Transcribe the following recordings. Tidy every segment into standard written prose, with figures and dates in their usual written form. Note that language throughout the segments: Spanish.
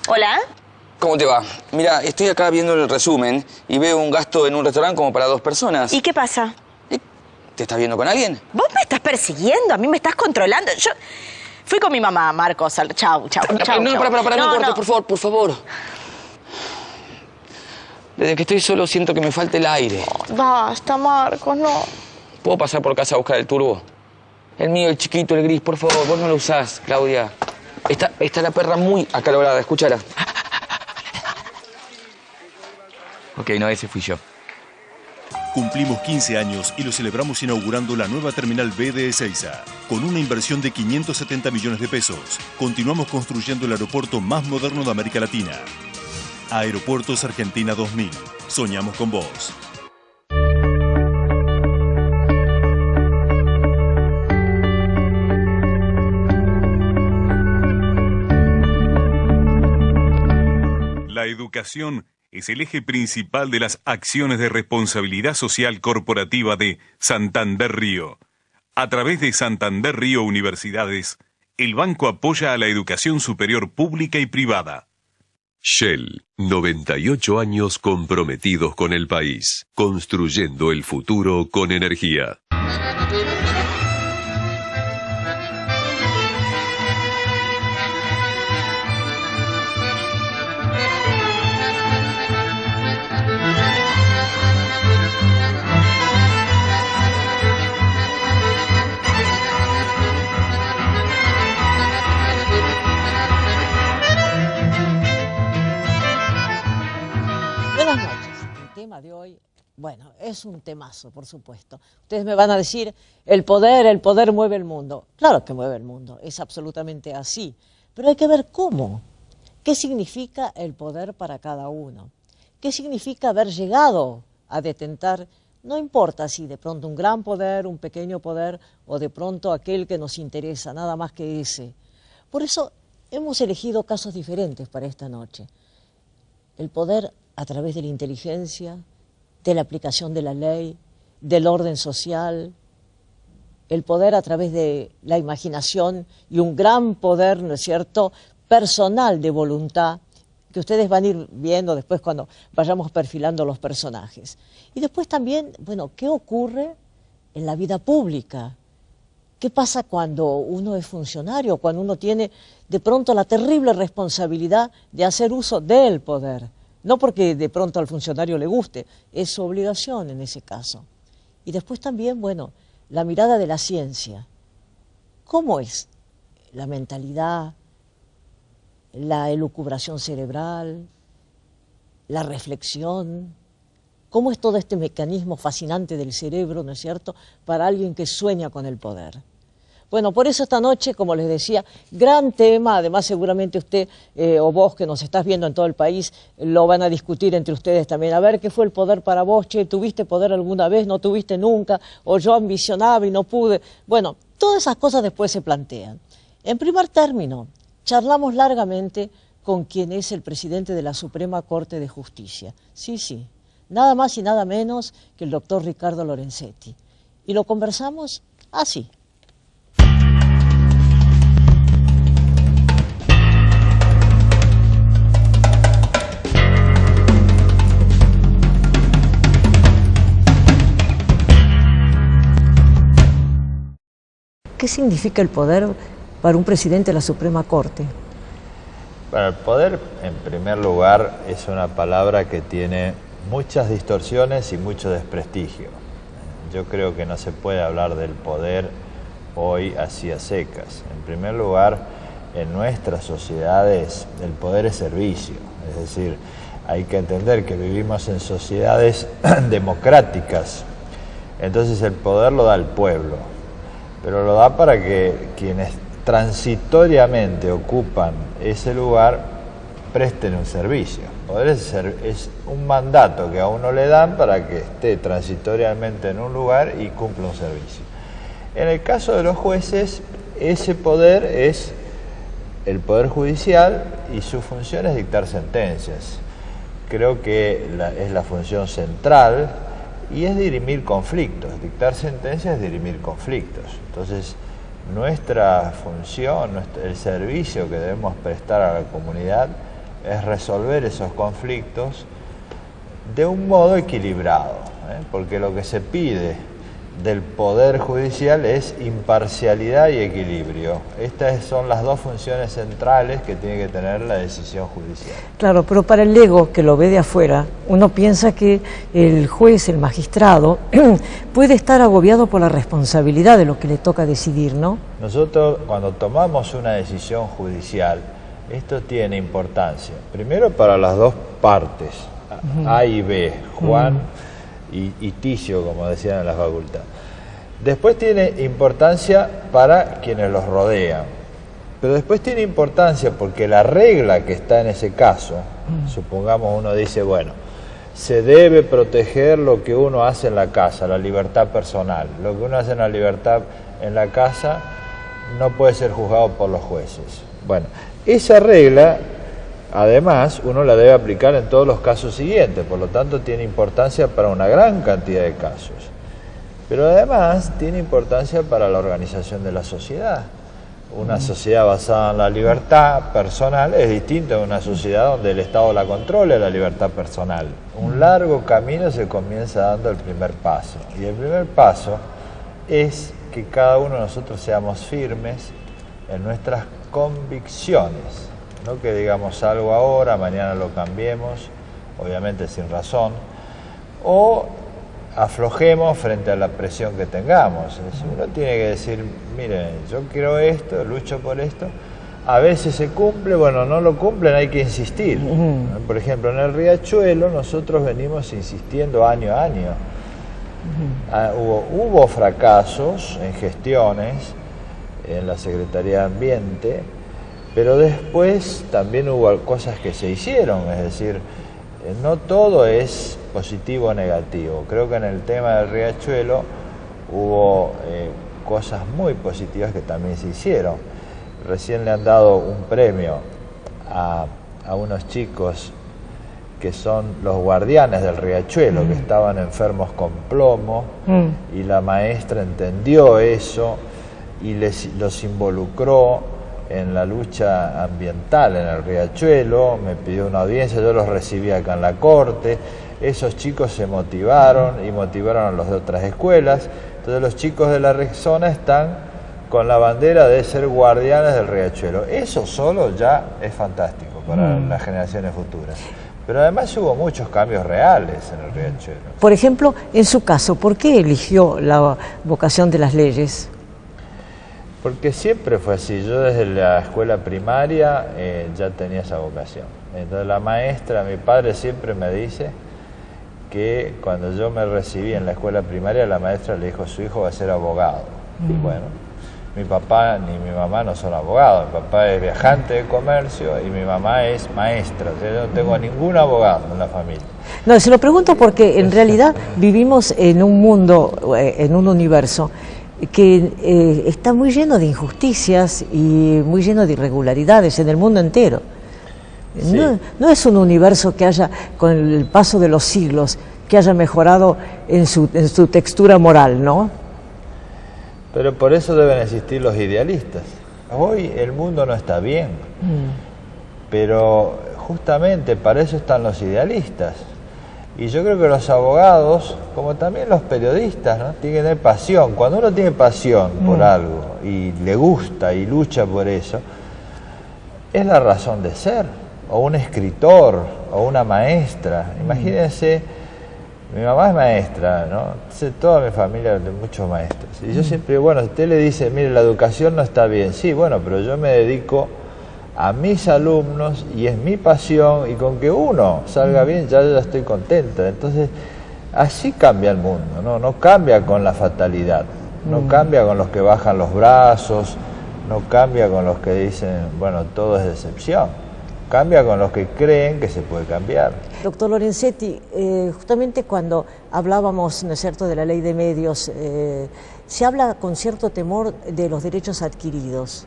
Hola. ¿Cómo te va? Mira, estoy acá viendo el resumen y veo un gasto en un restaurante como para 2 personas. ¿Y qué pasa? ¿Te estás viendo con alguien? ¿Vos me estás persiguiendo? ¿A mí me estás controlando? Yo fui con mi mamá, Marcos. Chau. No, para, por favor. Desde que estoy solo siento que me falta el aire. Basta, Marcos, no. ¿Puedo pasar por casa a buscar el turbo? El mío, el chiquito, el gris, por favor, vos no lo usás, Claudia. Está la perra muy acalorada, escúchala. Ok, no, ese fui yo. Cumplimos 15 años y lo celebramos inaugurando la nueva Terminal B de Ezeiza. Con una inversión de 570 millones de pesos, continuamos construyendo el aeropuerto más moderno de América Latina. Aeropuertos Argentina 2000. Soñamos con vos. La educación es el eje principal de las acciones de responsabilidad social corporativa de Santander Río. A través de Santander Río Universidades, el banco apoya a la educación superior pública y privada. Shell, 98 años comprometidos con el país, construyendo el futuro con energía. Buenas noches. El tema de hoy, bueno, es un temazo, por supuesto. Ustedes me van a decir, el poder mueve el mundo. Claro que mueve el mundo, es absolutamente así. Pero hay que ver cómo. ¿Qué significa el poder para cada uno? ¿Qué significa haber llegado a detentar, no importa si de pronto un gran poder, un pequeño poder, o de pronto aquel que nos interesa, nada más que ese? Por eso hemos elegido casos diferentes para esta noche. El poder a través de la inteligencia, de la aplicación de la ley, del orden social, el poder a través de la imaginación y un gran poder, ¿no es cierto?, personal de voluntad, que ustedes van a ir viendo después cuando vayamos perfilando los personajes. Y después también, bueno, ¿qué ocurre en la vida pública? ¿Qué pasa cuando uno es funcionario, cuando uno tiene de pronto la terrible responsabilidad de hacer uso del poder? No porque de pronto al funcionario le guste, es su obligación en ese caso. Y después también, bueno, la mirada de la ciencia. ¿Cómo es la mentalidad, la elucubración cerebral, la reflexión? ¿Cómo es todo este mecanismo fascinante del cerebro, ¿no es cierto?, para alguien que sueña con el poder? Bueno, por eso esta noche, como les decía, gran tema, además seguramente usted o vos que nos estás viendo en todo el país lo van a discutir entre ustedes también. A ver, ¿qué fue el poder para vos? Che, ¿tuviste poder alguna vez? ¿No tuviste nunca? ¿O yo ambicionaba y no pude? Bueno, todas esas cosas después se plantean. En primer término, charlamos largamente con quien es el presidente de la Suprema Corte de Justicia. Sí, nada más y nada menos que el doctor Ricardo Lorenzetti. Y lo conversamos así. ¿Qué significa el poder para un presidente de la Suprema Corte? Bueno, el poder, en primer lugar, es una palabra que tiene muchas distorsiones y mucho desprestigio. Yo creo que no se puede hablar del poder hoy así a secas. En primer lugar, en nuestras sociedades el poder es servicio. Es decir, hay que entender que vivimos en sociedades democráticas. Entonces el poder lo da el pueblo, pero lo da para que quienes transitoriamente ocupan ese lugar presten un servicio. Poder es un mandato que a uno le dan para que esté transitoriamente en un lugar y cumpla un servicio. En el caso de los jueces, ese poder es el Poder Judicial y su función es dictar sentencias. Creo que es la función central y es dirimir conflictos. Dictar sentencias es dirimir conflictos. Entonces, nuestra función, el servicio que debemos prestar a la comunidad es resolver esos conflictos de un modo equilibrado, porque lo que se pide del Poder Judicial es imparcialidad y equilibrio. Estas son las dos funciones centrales que tiene que tener la decisión judicial. Claro, pero para el ego que lo ve de afuera, uno piensa que el juez, el magistrado, puede estar agobiado por la responsabilidad de lo que le toca decidir, ¿no? Nosotros, cuando tomamos una decisión judicial, esto tiene importancia. Primero para las dos partes, A y B, Juan y Ticio, como decían en la facultad. Después tiene importancia para quienes los rodean, pero después tiene importancia porque la regla que está en ese caso, supongamos uno dice, bueno, se debe proteger lo que uno hace en la casa, la libertad personal. Lo que uno hace en la libertad en la casa no puede ser juzgado por los jueces. Bueno, esa regla, además, uno la debe aplicar en todos los casos siguientes, por lo tanto tiene importancia para una gran cantidad de casos. Pero además tiene importancia para la organización de la sociedad. Una sociedad basada en la libertad personal es distinta a una sociedad donde el Estado la controla, la libertad personal. Un largo camino se comienza dando el primer paso. Y el primer paso es que cada uno de nosotros seamos firmes en nuestras convicciones. No que digamos algo ahora, mañana lo cambiemos, obviamente sin razón, o aflojemos frente a la presión que tengamos. Uno tiene que decir, miren, yo quiero esto, lucho por esto, a veces se cumple, bueno, no lo cumplen, hay que insistir. Por ejemplo, en el Riachuelo nosotros venimos insistiendo año a año. Hubo fracasos en gestiones, en la Secretaría de Ambiente, pero después también hubo cosas que se hicieron, es decir, no todo es positivo o negativo. Creo que en el tema del Riachuelo hubo cosas muy positivas que también se hicieron. Recién le han dado un premio a unos chicos que son los guardianes del Riachuelo, que estaban enfermos con plomo, y la maestra entendió eso y los involucró en la lucha ambiental en el Riachuelo, me pidió una audiencia, yo los recibí acá en la corte, esos chicos se motivaron y motivaron a los de otras escuelas, entonces los chicos de la zona están con la bandera de ser guardianes del Riachuelo. Eso solo ya es fantástico para las generaciones futuras. Pero además hubo muchos cambios reales en el Riachuelo. Por ejemplo, en su caso, ¿por qué eligió la vocación de las leyes? Porque siempre fue así. Yo desde la escuela primaria ya tenía esa vocación. Entonces la maestra, mi padre siempre me dice que cuando yo me recibí en la escuela primaria, la maestra le dijo, su hijo va a ser abogado. Y bueno, mi papá ni mi mamá no son abogados. Mi papá es viajante de comercio y mi mamá es maestra. O sea, yo no tengo ningún abogado en la familia. No, se lo pregunto porque en realidad vivimos en un mundo, en un universo que está muy lleno de injusticias y muy lleno de irregularidades en el mundo entero. Sí. No es un universo que haya, con el paso de los siglos, que haya mejorado en su textura moral, ¿no? Pero por eso deben existir los idealistas. Hoy el mundo no está bien, pero justamente para eso están los idealistas. Y yo creo que los abogados, como también los periodistas, ¿no?, tienen que tener pasión. Cuando uno tiene pasión por algo y le gusta y lucha por eso, es la razón de ser. O un escritor, o una maestra. Imagínense, mi mamá es maestra, ¿no? Entonces, toda mi familia de muchos maestros. Y yo siempre, bueno, usted le dice, mire, la educación no está bien. Sí, bueno, pero yo me dedico a mis alumnos y es mi pasión, y con que uno salga bien ya estoy contenta. Entonces así cambia el mundo, no cambia con la fatalidad, no cambia con los que bajan los brazos, no cambia con los que dicen, bueno, todo es decepción. cambia con los que creen que se puede cambiar. Doctor Lorenzetti, justamente cuando hablábamos, ¿no es cierto?, de la ley de medios, se habla con cierto temor de los derechos adquiridos.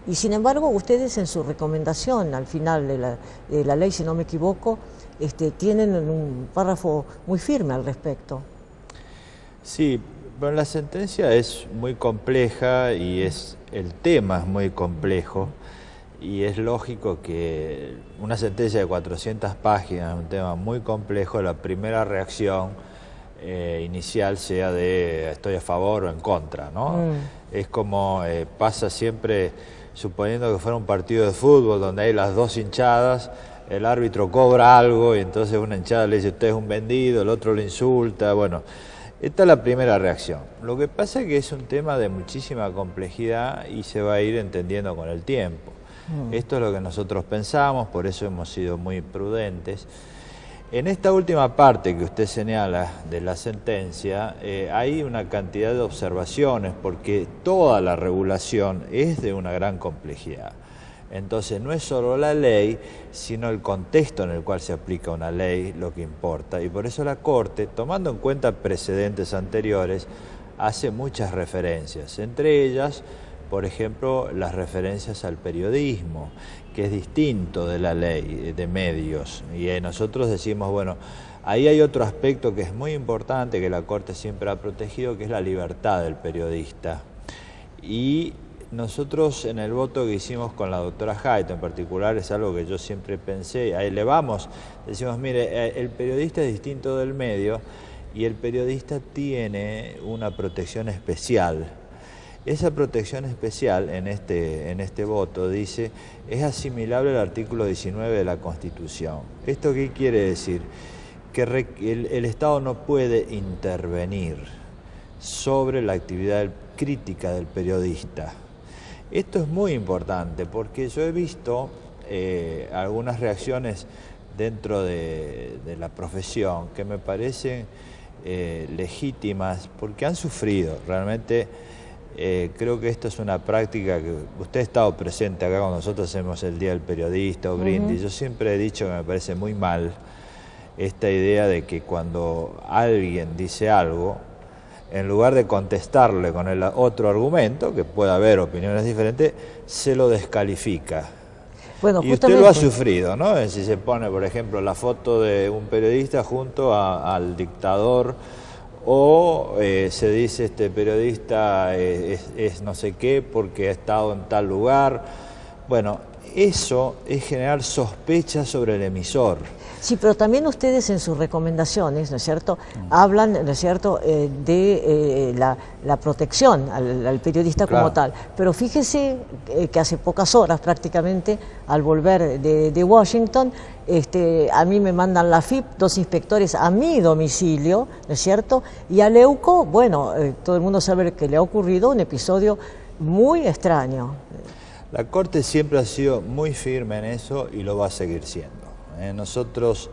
Y sin embargo, ustedes en su recomendación al final de la ley, si no me equivoco, tienen un párrafo muy firme al respecto. Sí, pero la sentencia es muy compleja y el tema es muy complejo. Y es lógico que una sentencia de 400 páginas, un tema muy complejo, la primera reacción inicial sea de estoy a favor o en contra, ¿no? Es como pasa siempre, suponiendo que fuera un partido de fútbol donde hay las dos hinchadas, el árbitro cobra algo y entonces una hinchada le dice usted es un vendido, el otro lo insulta, bueno, esta es la primera reacción. Lo que pasa es que es un tema de muchísima complejidad y se va a ir entendiendo con el tiempo. Esto es lo que nosotros pensamos, por eso hemos sido muy prudentes. En esta última parte que usted señala de la sentencia, hay una cantidad de observaciones porque toda la regulación es de una gran complejidad. Entonces no es solo la ley, sino el contexto en el cual se aplica una ley lo que importa. Y por eso la Corte, tomando en cuenta precedentes anteriores, hace muchas referencias, entre ellas, por ejemplo, las referencias al periodismo, que es distinto de la ley de medios. Y nosotros decimos, bueno, ahí hay otro aspecto que es muy importante, que la Corte siempre ha protegido, que es la libertad del periodista. Y nosotros en el voto que hicimos con la doctora Haidt en particular, es algo que yo siempre pensé, ahí elevamos, decimos, mire, el periodista es distinto del medio y el periodista tiene una protección especial. Esa protección especial en este voto dice es asimilable al artículo 19 de la Constitución. ¿Esto qué quiere decir? Que el Estado no puede intervenir sobre la actividad crítica del periodista. Esto es muy importante porque yo he visto algunas reacciones dentro de la profesión que me parecen legítimas porque han sufrido realmente. Creo que esto es una práctica que usted ha estado presente acá cuando nosotros hacemos el Día del Periodista o brindis. Yo siempre he dicho que me parece muy mal esta idea de que cuando alguien dice algo, en lugar de contestarle con el otro argumento, que puede haber opiniones diferentes, se lo descalifica. Bueno, y usted lo ha sufrido, ¿no? Si se pone, por ejemplo, la foto de un periodista junto al dictador, o se dice este periodista es no sé qué porque ha estado en tal lugar. Bueno, eso es generar sospechas sobre el emisor. Sí, pero también ustedes en sus recomendaciones, ¿no es cierto?, hablan, ¿no es cierto?, de la protección al periodista como tal. Pero fíjese que hace pocas horas prácticamente, al volver de Washington, a mí me mandan la FIP, 2 inspectores a mi domicilio, ¿no es cierto?, y a Leuco, bueno, todo el mundo sabe que le ha ocurrido un episodio muy extraño. La Corte siempre ha sido muy firme en eso y lo va a seguir siendo. Nosotros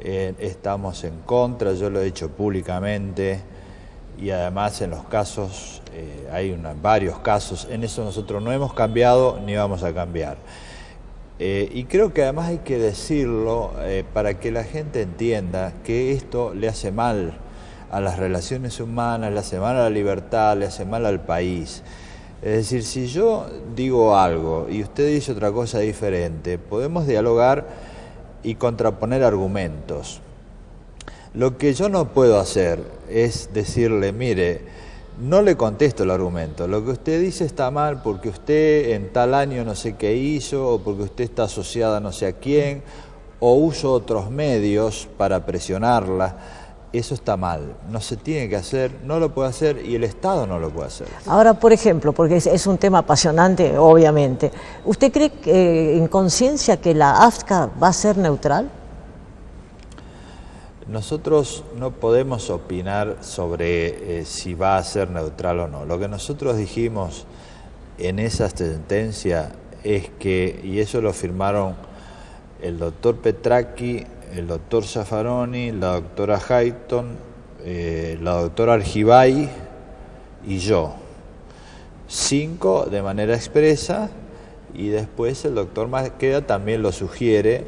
estamos en contra, yo lo he dicho públicamente, y además en los casos, hay varios casos, en eso nosotros no hemos cambiado ni vamos a cambiar. Y creo que además hay que decirlo para que la gente entienda que esto le hace mal a las relaciones humanas, le hace mal a la libertad, le hace mal al país. Es decir, si yo digo algo y usted dice otra cosa diferente, podemos dialogar y contraponer argumentos. Lo que yo no puedo hacer es decirle, mire, no le contesto el argumento, lo que usted dice está mal porque usted en tal año no sé qué hizo, o porque usted está asociada a no sé a quién, o uso otros medios para presionarla. Eso está mal, no se tiene que hacer, no lo puede hacer y el Estado no lo puede hacer. Ahora, por ejemplo, porque es un tema apasionante, obviamente, ¿usted cree que, en conciencia que la AFCA va a ser neutral? Nosotros no podemos opinar sobre si va a ser neutral o no. Lo que nosotros dijimos en esa sentencia es que, y eso lo firmaron el doctor Petracchi, el doctor Zaffaroni, la doctora Hayton, la doctora Argibay y yo. 5 de manera expresa y después el doctor Maqueda también lo sugiere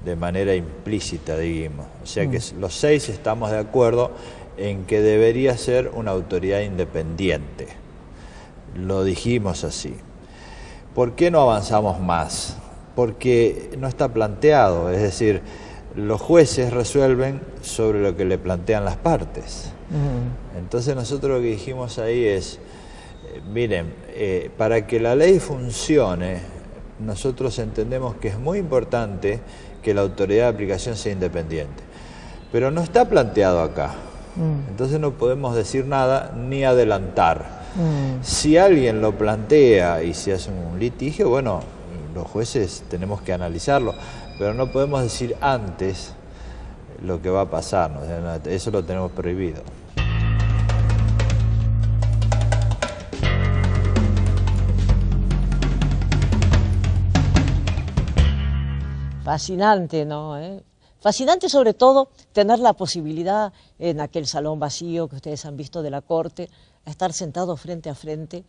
de manera implícita, digamos. O sea que los 6 estamos de acuerdo en que debería ser una autoridad independiente. Lo dijimos así. ¿Por qué no avanzamos más? Porque no está planteado, es decir, los jueces resuelven sobre lo que le plantean las partes. Entonces nosotros lo que dijimos ahí es, miren, para que la ley funcione, nosotros entendemos que es muy importante que la autoridad de aplicación sea independiente. Pero no está planteado acá. Entonces no podemos decir nada ni adelantar. Si alguien lo plantea y se hace un litigio, bueno, los jueces tenemos que analizarlo, pero no podemos decir antes lo que va a pasar, ¿no? Eso lo tenemos prohibido. Fascinante, ¿no? Fascinante sobre todo tener la posibilidad en aquel salón vacío que ustedes han visto de la Corte, estar sentados frente a frente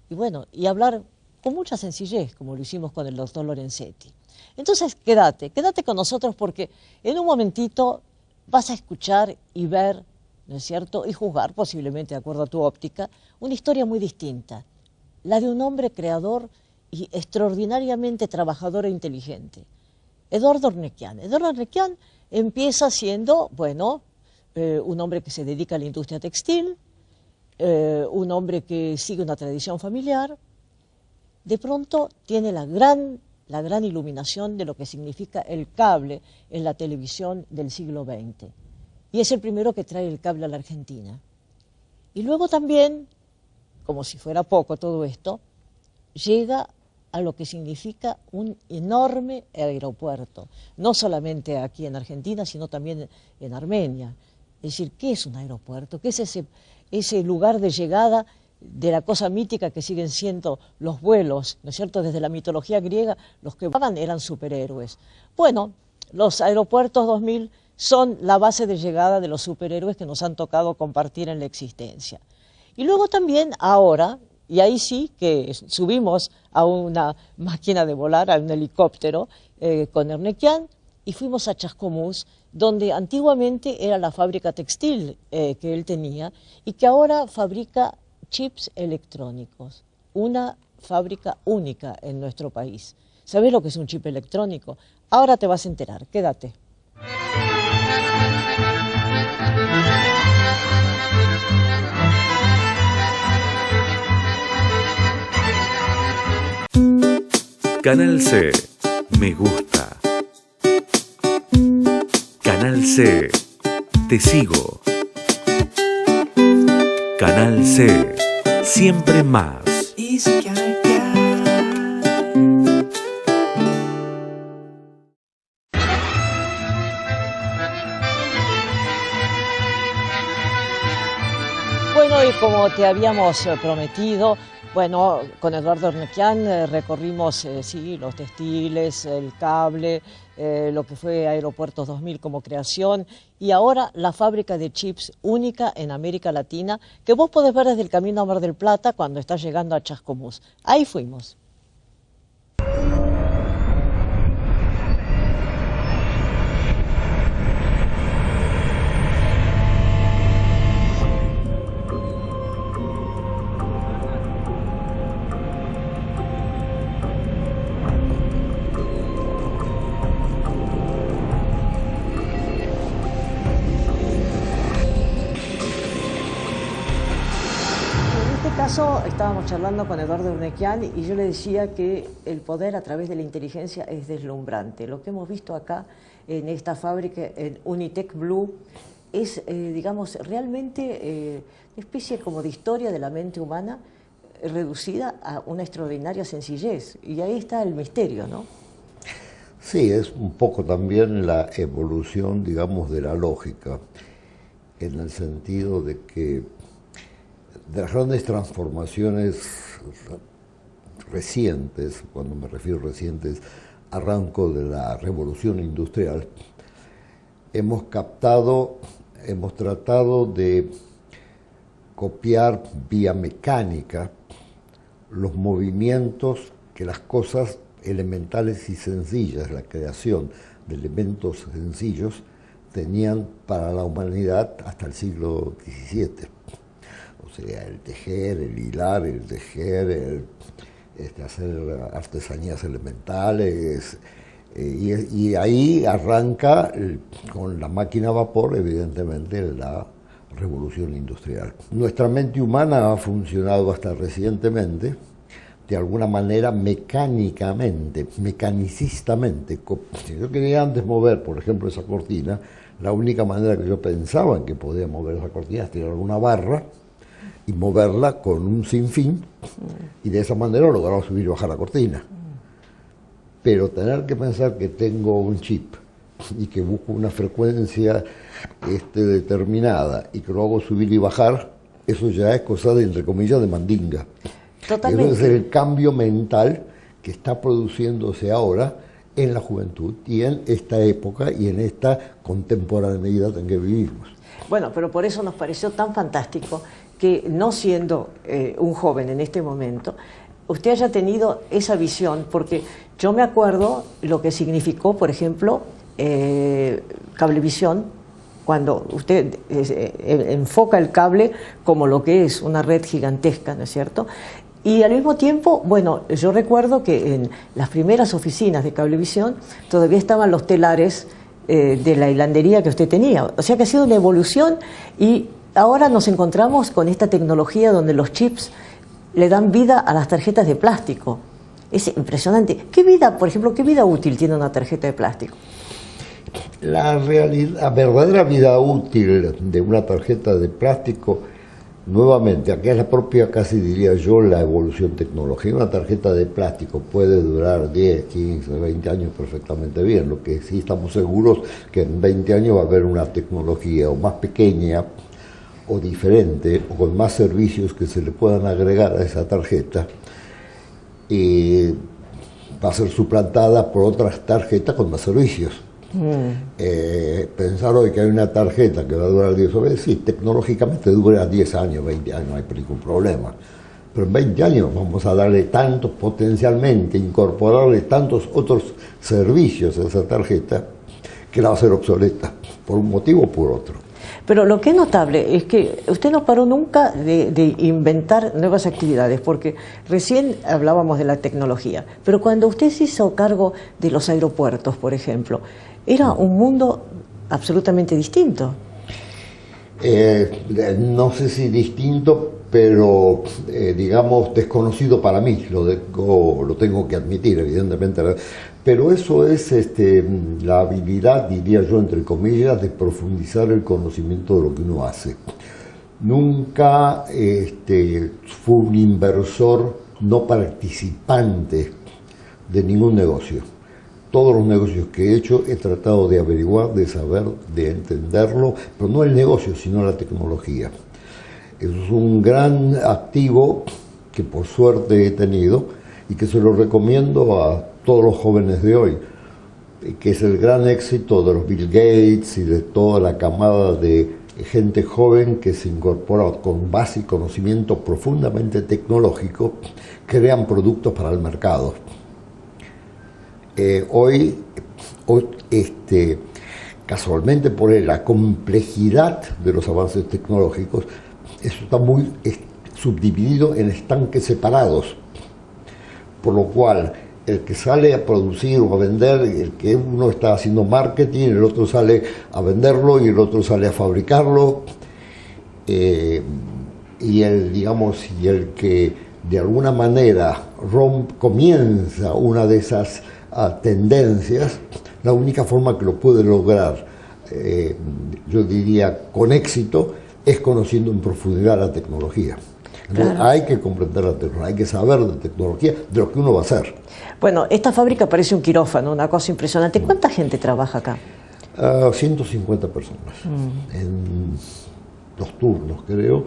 y bueno, y hablar con mucha sencillez, como lo hicimos con el doctor Lorenzetti. Entonces, quédate con nosotros porque en un momentito vas a escuchar y ver, ¿no es cierto?, y juzgar, posiblemente de acuerdo a tu óptica, una historia muy distinta, la de un hombre creador y extraordinariamente trabajador e inteligente. Eduardo Ornequian. Eduardo Ornequian empieza siendo, bueno, un hombre que se dedica a la industria textil, un hombre que sigue una tradición familiar. De pronto tiene la gran iluminación de lo que significa el cable en la televisión del siglo XX. Y es el primero que trae el cable a la Argentina. Y luego también, como si fuera poco todo esto, llega a lo que significa un enorme aeropuerto, no solamente aquí en Argentina, sino también en Armenia. Es decir, ¿qué es un aeropuerto? ¿Qué es ese lugar de llegada de la cosa mítica que siguen siendo los vuelos, ¿no es cierto? Desde la mitología griega, los que volaban eran superhéroes. Bueno, los aeropuertos 2000 son la base de llegada de los superhéroes que nos han tocado compartir en la existencia. Y luego también ahora, y ahí sí que subimos a una máquina de volar, a un helicóptero con Ornequian y fuimos a Chascomús, donde antiguamente era la fábrica textil que él tenía y que ahora fabrica chips electrónicos, una fábrica única en nuestro país. ¿Sabes lo que es un chip electrónico? Ahora te vas a enterar, quédate. Canal C, me gusta. Canal C, te sigo. Canal C, siempre más. Bueno, y como te habíamos prometido, bueno, con Eduardo Ornequian recorrimos, sí, los textiles, el cable, lo que fue Aeropuertos 2000 como creación y ahora la fábrica de chips única en América Latina que vos podés ver desde el camino a Mar del Plata cuando estás llegando a Chascomús. Ahí fuimos. Estábamos charlando con Eduardo Ornequian y yo le decía que el poder a través de la inteligencia es deslumbrante. Lo que hemos visto acá en esta fábrica, en Unitec Blue, es, digamos, realmente una especie como de historia de la mente humana reducida a una extraordinaria sencillez. Y ahí está el misterio, ¿no? Sí, es un poco también la evolución, digamos, de la lógica, en el sentido de que de las grandes transformaciones recientes, cuando me refiero recientes, arranco de la revolución industrial, hemos tratado de copiar vía mecánica los movimientos que las cosas elementales y sencillas, la creación de elementos sencillos, tenían para la humanidad hasta el siglo XVII. O sea, el tejer, el hilar, el tejer, hacer artesanías elementales. Y ahí arranca con la máquina a vapor, evidentemente, la revolución industrial. Nuestra mente humana ha funcionado hasta recientemente de alguna manera mecánicamente, mecanicistamente. Si yo quería antes mover, por ejemplo, esa cortina, la única manera que yo pensaba en que podía mover esa cortina es tirar una barra y moverla con un sinfín, y de esa manera lograba subir y bajar la cortina. Pero tener que pensar que tengo un chip y que busco una frecuencia determinada y que lo hago subir y bajar, eso ya es cosa de, entre comillas, de mandinga. Totalmente. Ese es el cambio mental que está produciéndose ahora en la juventud y en esta época y en esta contemporaneidad en que vivimos. Bueno, pero por eso nos pareció tan fantástico que, no siendo un joven en este momento, usted haya tenido esa visión, porque yo me acuerdo lo que significó, por ejemplo, Cablevisión, cuando usted enfoca el cable como lo que es una red gigantesca, ¿no es cierto? Y al mismo tiempo, bueno, yo recuerdo que en las primeras oficinas de Cablevisión todavía estaban los telares de la hilandería que usted tenía. O sea que ha sido una evolución, y ahora nos encontramos con esta tecnología donde los chips le dan vida a las tarjetas de plástico. Es impresionante. ¿Qué vida, por ejemplo, qué vida útil tiene una tarjeta de plástico? La verdadera vida útil de una tarjeta de plástico, nuevamente, aquí es la propia, casi diría yo, la evolución tecnológica. Una tarjeta de plástico puede durar 10, 15, 20 años perfectamente bien. Lo que sí estamos seguros que en 20 años va a haber una tecnología o más pequeña o diferente, o con más servicios que se le puedan agregar a esa tarjeta, y va a ser suplantada por otras tarjetas con más servicios. Pensar hoy que hay una tarjeta que va a durar 10 veces, sí, tecnológicamente dura 10 años, 20 años, no hay ningún problema. Pero en 20 años vamos a darle tantos, potencialmente, incorporarle tantos otros servicios a esa tarjeta, que la va a hacer obsoleta, por un motivo o por otro. Pero lo que es notable es que usted no paró nunca de inventar nuevas actividades, porque recién hablábamos de la tecnología, pero cuando usted se hizo cargo de los aeropuertos, por ejemplo, era un mundo absolutamente distinto. No sé si distinto, pero digamos desconocido para mí, lo tengo que admitir, evidentemente. Pero eso es la habilidad, diría yo, entre comillas, de profundizar el conocimiento de lo que uno hace. Nunca fue un inversor no participante de ningún negocio. Todos los negocios que he hecho he tratado de averiguar, de saber, de entenderlo, pero no el negocio, sino la tecnología. Eso es un gran activo que por suerte he tenido y que se lo recomiendo a todos los jóvenes de hoy, que es el gran éxito de los Bill Gates y de toda la camada de gente joven que se incorpora con base y conocimiento profundamente tecnológico, crean productos para el mercado. Hoy, casualmente por la complejidad de los avances tecnológicos, eso está muy subdividido en estanques separados, por lo cual el que sale a producir o a vender, el que uno está haciendo marketing, el otro sale a venderlo y el otro sale a fabricarlo, y el que de alguna manera comienza una de esas tendencias, la única forma que lo puede lograr, yo diría con éxito, es conociendo en profundidad la tecnología. Entonces, claro, hay que comprender la tecnología, hay que saber de tecnología, de lo que uno va a hacer. Bueno, esta fábrica parece un quirófano, una cosa impresionante. ¿Cuánta gente trabaja acá? 150 personas, en 2 turnos creo,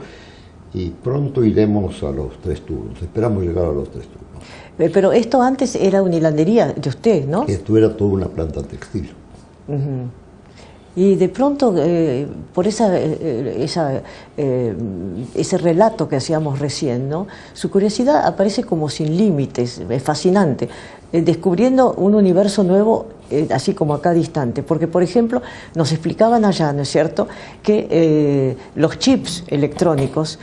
y pronto iremos a los 3 turnos, esperamos llegar a los 3 turnos. Pero esto antes era una hilandería de usted, ¿no? Esto era toda una planta textil. Y de pronto, por ese relato que hacíamos recién, ¿no? Su curiosidad aparece como sin límites, es fascinante, descubriendo un universo nuevo, así como acá distante. Porque, por ejemplo, nos explicaban allá, ¿no es cierto?, que los chips electrónicos,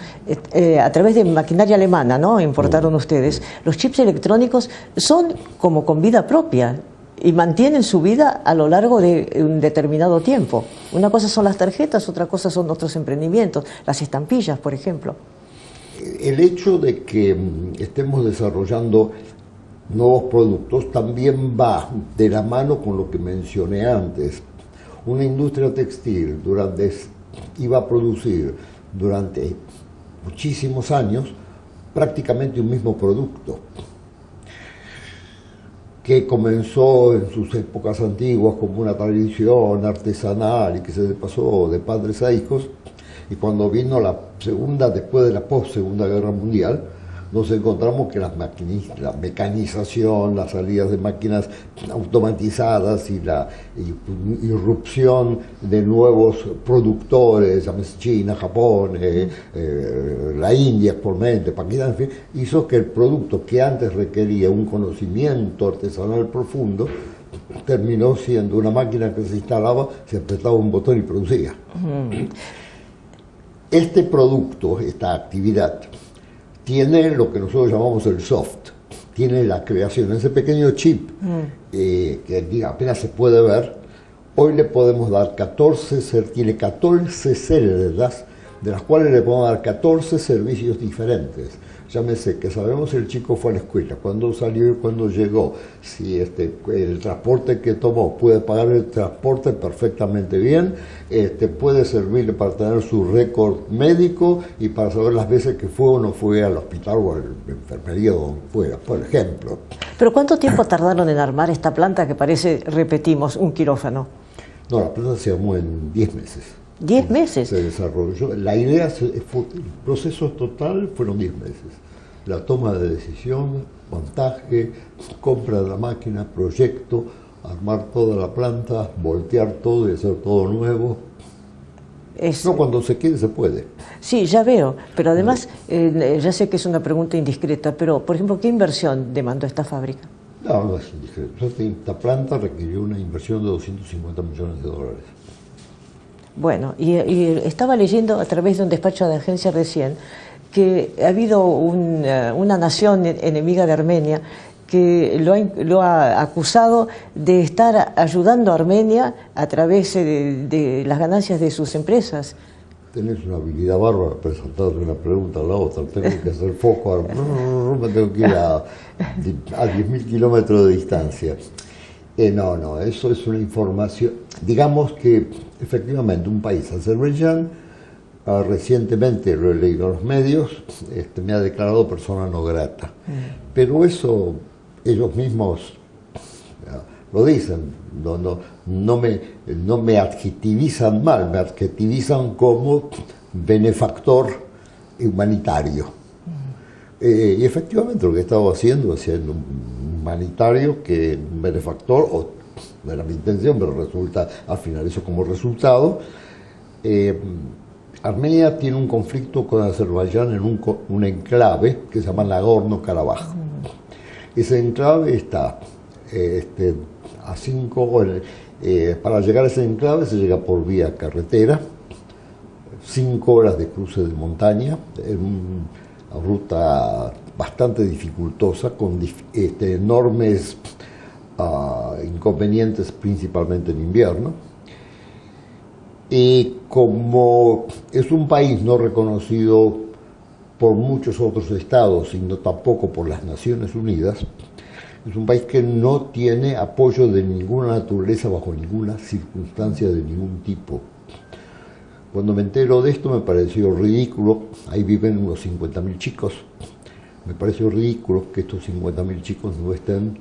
a través de maquinaria alemana, ¿no?, importaron ustedes, los chips electrónicos son como con vida propia y mantienen su vida a lo largo de un determinado tiempo. Una cosa son las tarjetas, otra cosa son otros emprendimientos, las estampillas, por ejemplo. El hecho de que estemos desarrollando nuevos productos también va de la mano con lo que mencioné antes. Una industria textil iba a producir durante muchísimos años prácticamente un mismo producto, que comenzó en sus épocas antiguas como una tradición artesanal y que se pasó de padres a hijos, y cuando vino la segunda, después de la post-segunda guerra mundial, nos encontramos que la mecanización, las salidas de máquinas automatizadas y la irrupción de nuevos productores, llámese China, Japón, la India actualmente, Pakistán, en fin, hizo que el producto que antes requería un conocimiento artesanal profundo terminó siendo una máquina que se instalaba, se apretaba un botón y producía. Este producto, esta actividad, tiene lo que nosotros llamamos el soft, tiene la creación, ese pequeño chip que apenas se puede ver. Hoy le podemos dar 14, tiene 14 celdas, de las cuales le podemos dar 14 servicios diferentes. Llámese que sabemos si el chico fue a la escuela, cuándo salió y cuándo llegó, si el transporte que tomó, puede pagar el transporte perfectamente bien, puede servirle para tener su récord médico y para saber las veces que fue o no fue al hospital o a la enfermería o donde fuera, por ejemplo. ¿Pero cuánto tiempo tardaron en armar esta planta que parece, repetimos, un quirófano? No, la planta se armó en 10 meses. ¿10 meses? Se desarrolló. La idea, el proceso total fueron 10 meses. La toma de decisión, montaje, compra de la máquina, proyecto, armar toda la planta, voltear todo y hacer todo nuevo. No, cuando se quiere se puede. Sí, ya veo, pero además, ya sé que es una pregunta indiscreta, pero, por ejemplo, ¿qué inversión demandó esta fábrica? No, no es indiscreta. Esta planta requirió una inversión de $250 millones. Bueno, y estaba leyendo a través de un despacho de agencia recién que ha habido una nación enemiga de Armenia que lo ha acusado de estar ayudando a Armenia a través de las ganancias de sus empresas. Tenés una habilidad bárbara para saltar de una pregunta a la otra. Tengo que hacer foco, me tengo que ir a 10.000 kilómetros de distancia. No, eso es una información. Digamos que efectivamente un país, Azerbaiyán, recientemente, lo he leído en los medios, me ha declarado persona no grata. Pero eso ellos mismos lo dicen, no me adjetivizan mal, me adjetivizan como benefactor humanitario. Y efectivamente lo que he estado haciendo es siendo un humanitario, que un benefactor, o no era mi intención, pero resulta al final eso como resultado. Armenia tiene un conflicto con Azerbaiyán en un enclave que se llama Nagorno-Karabaj. Ese enclave está a 5 horas. Para llegar a ese enclave se llega por vía carretera, 5 horas de cruce de montaña, en una ruta bastante dificultosa, con enormes inconvenientes, principalmente en invierno. Y como es un país no reconocido por muchos otros estados, sino tampoco por las Naciones Unidas, es un país que no tiene apoyo de ninguna naturaleza bajo ninguna circunstancia de ningún tipo. Cuando me entero de esto me pareció ridículo. Ahí viven unos 50.000 chicos. Me pareció ridículo que estos 50.000 chicos no estén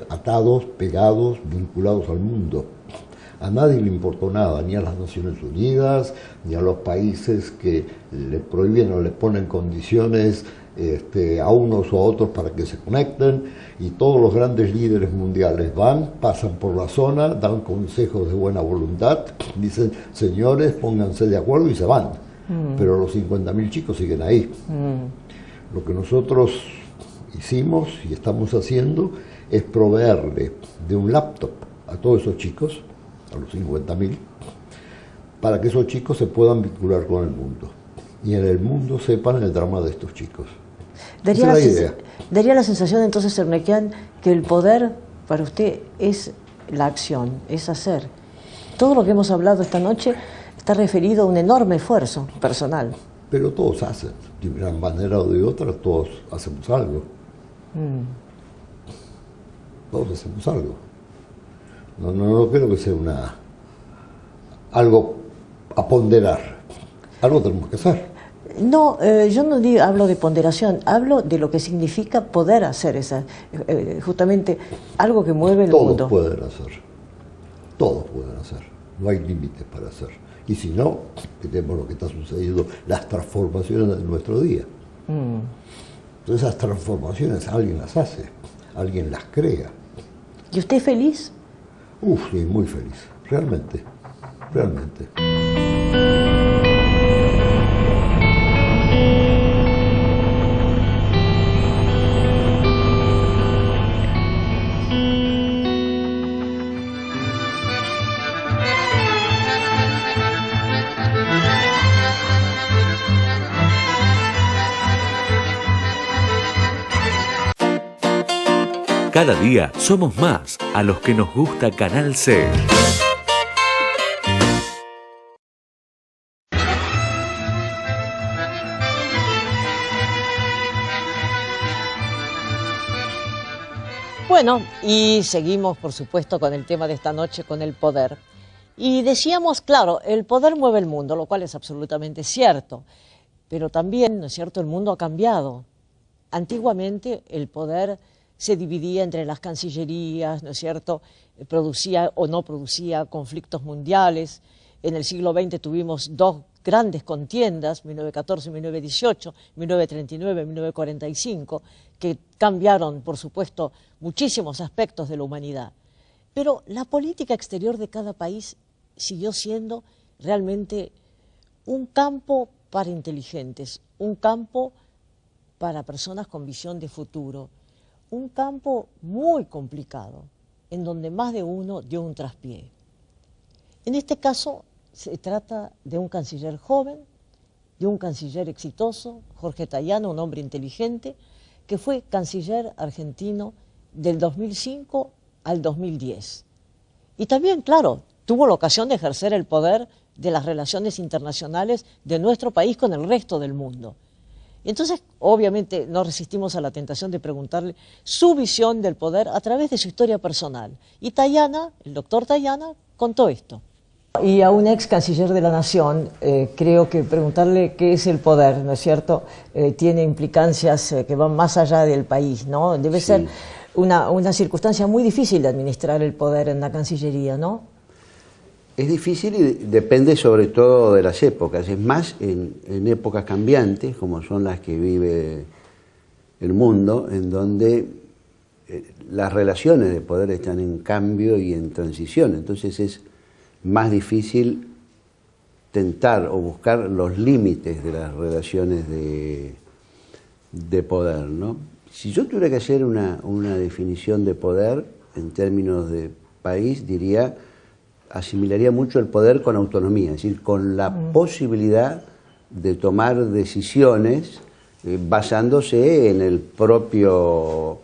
atados, pegados, vinculados al mundo. A nadie le importó nada, ni a las Naciones Unidas, ni a los países que le prohíben o le ponen condiciones a unos o a otros para que se conecten, y todos los grandes líderes mundiales van, pasan por la zona, dan consejos de buena voluntad, dicen, señores, pónganse de acuerdo, y se van. Pero los 50.000 chicos siguen ahí. Lo que nosotros hicimos y estamos haciendo es proveerle de un laptop a todos esos chicos, a los 50.000, para que esos chicos se puedan vincular con el mundo y en el mundo sepan el drama de estos chicos. Esa es la idea. Daría la sensación entonces, Ernequian, que el poder para usted es la acción, es hacer. Todo lo que hemos hablado esta noche está referido a un enorme esfuerzo personal. Pero todos hacen, de una manera o de otra, todos hacemos algo. Todos hacemos algo. No creo que sea algo a ponderar. Algo tenemos que hacer. No, yo no hablo de ponderación, hablo de lo que significa poder hacer justamente algo que mueve el mundo. Todos pueden hacer. Todos pueden hacer. No hay límites para hacer. Y si no, tenemos lo que está sucediendo, las transformaciones de nuestro día. Entonces esas transformaciones alguien las hace, alguien las crea. ¿Y usted es feliz? Sí, muy feliz, realmente, realmente. Cada día somos más a los que nos gusta Canal C. Bueno, y seguimos, por supuesto, con el tema de esta noche, con el poder. Y decíamos, claro, el poder mueve el mundo, lo cual es absolutamente cierto. Pero también, ¿no es cierto?, el mundo ha cambiado. Antiguamente el poder se dividía entre las cancillerías, ¿no es cierto?, producía o no producía conflictos mundiales. En el siglo XX tuvimos dos grandes contiendas, 1914 y 1918, 1939 y 1945, que cambiaron, por supuesto, muchísimos aspectos de la humanidad. Pero la política exterior de cada país siguió siendo realmente un campo para inteligentes, un campo para personas con visión de futuro, un campo muy complicado, en donde más de uno dio un traspié. En este caso se trata de un canciller joven, de un canciller exitoso, Jorge Tayana, un hombre inteligente, que fue canciller argentino del 2005 al 2010. Y también, claro, tuvo la ocasión de ejercer el poder de las relaciones internacionales de nuestro país con el resto del mundo. Entonces, obviamente, no resistimos a la tentación de preguntarle su visión del poder a través de su historia personal. Y Tayana, el doctor Tayana, contó esto. Y a un ex canciller de la Nación, creo que preguntarle qué es el poder, ¿no es cierto?, tiene implicancias que van más allá del país, ¿no? Debe ser una circunstancia muy difícil de administrar el poder en la Cancillería, ¿no? Es difícil y depende sobre todo de las épocas. Es más, en épocas cambiantes, como son las que vive el mundo, en donde las relaciones de poder están en cambio y en transición. Entonces es más difícil tentar o buscar los límites de las relaciones de poder, ¿no? Si yo tuviera que hacer una definición de poder en términos de país, asimilaría mucho el poder con autonomía, es decir, con la posibilidad de tomar decisiones basándose en el propio